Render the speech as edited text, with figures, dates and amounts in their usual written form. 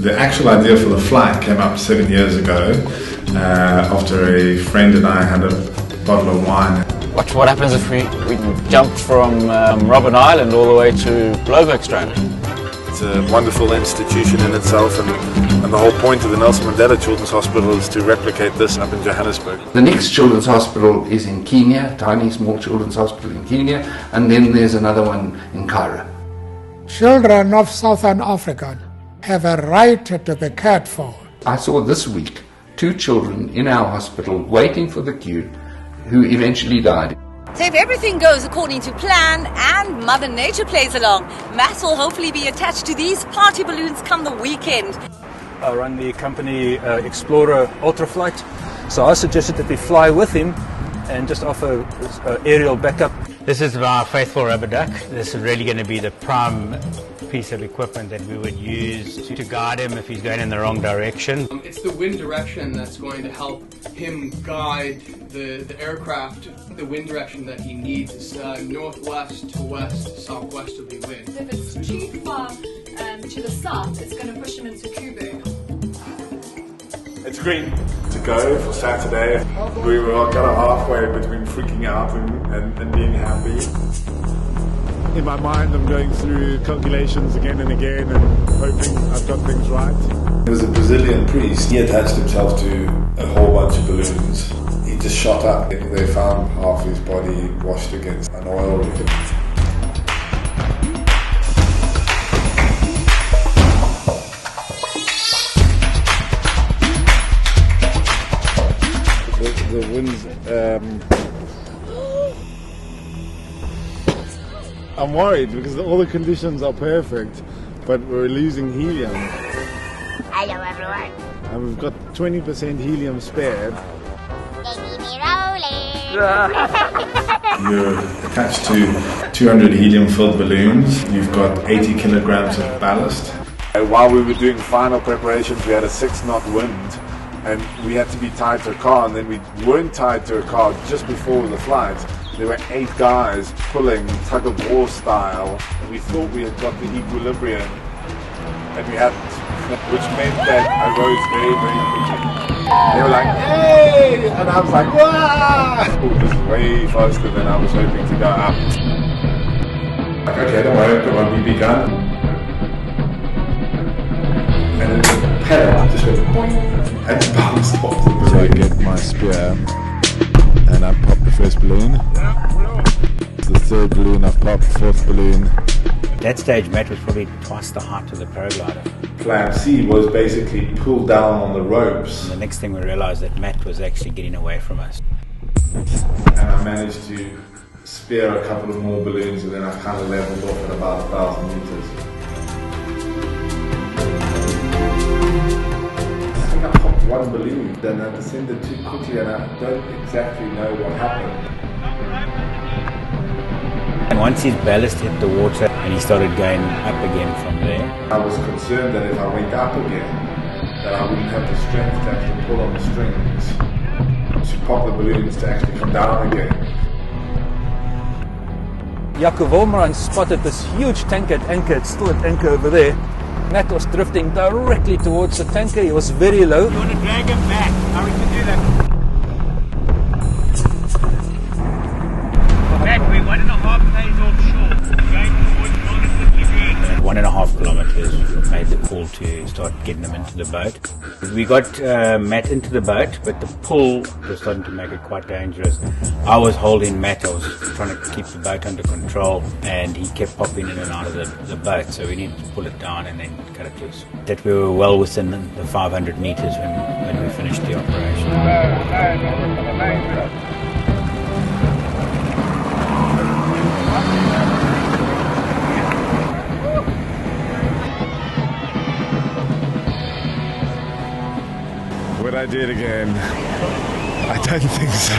The actual idea for the flight came up 7 years ago after a friend and I had a bottle of wine. What happens if we jump from Robben Island all the way to Bloemfontein? It's a wonderful institution in itself, and the whole point of the Nelson Mandela Childrens Hospital is to replicate this up in Johannesburg. The next children's hospital is in Kenya, tiny small children's hospital in Kenya, and then there's another one in Cairo. Children of Southern Africa have a right to be cared for. I saw this week 2 children in our hospital waiting for the queue who eventually died. So if everything goes according to plan and Mother Nature plays along, Matt will hopefully be attached to these party balloons come the weekend. I run the company Explorer Ultraflight, so I suggested that we fly with him and just offer aerial backup. This is our faithful rubber duck. This is really going to be the prime piece of equipment that we would use to guide him if he's going in the wrong direction. It's the wind direction that's going to help him guide the aircraft the wind direction that he needs. Is northwest to west, southwesterly wind. If it's too far to the south, it's going to push him into Kubu. It's green to go for Saturday. We were kind of halfway between freaking out and being happy. In my mind, I'm going through calculations again and again and hoping I've got things right. There was a Brazilian priest. He attached himself to a whole bunch of balloons. He just shot up. They found half his body washed against an oil rig. The wind's... I'm worried because all the conditions are perfect, but we're losing helium. Hello everyone. And we've got 20% helium spared. You're attached to 200 helium-filled balloons. You've got 80 kilograms of ballast. While we were doing final preparations, we had a 6-knot wind, and we had to be tied to a car, and then we weren't tied to a car just before the flight. There were 8 guys pulling tug-of-war style, and we thought we had got the equilibrium, and we hadn't, which meant that I rose very, very quickly. They were like, hey! And I was like, wow! It was way faster than I was hoping to go up. Okay, don't worry, I've got my BB gun. And then the pedal just went boing, and bounced off. So I get my spear, and I pop the first balloon. It's the 3rd balloon I've popped, 4th balloon. At that stage, Matt was probably twice the height of the paraglider. Plan C was basically pull down on the ropes. And the next thing we realized that Matt was actually getting away from us. And I managed to spear a couple of more balloons, and then I kind of leveled off at about 1,000 meters. I think I popped 1 balloon, then I descended too quickly, and I don't exactly know what happened. And once his ballast hit the water and he started going up again from there. I was concerned that if I went up again, that I wouldn't have the strength to actually pull on the strings to pop the balloons to actually come down again. Jaco Wolmerand spotted this huge tanker at anchor. It's still at anchor over there. Matt was drifting directly towards the tanker. He was very low. You want to drag him back? How we can do that? Matt, we're 1.5 days offshore. Going towards Bloemfontein. 1.5 kilometers, we made the call to start getting them into the boat. We got Matt into the boat, but the pull was starting to make it quite dangerous. I was holding Matt, I was trying to keep the boat under control, and he kept popping in and out of the boat, so we needed to pull it down and then cut it loose. That we were well within the 500 meters when we finished the operation. Would I do it again? I don't think so.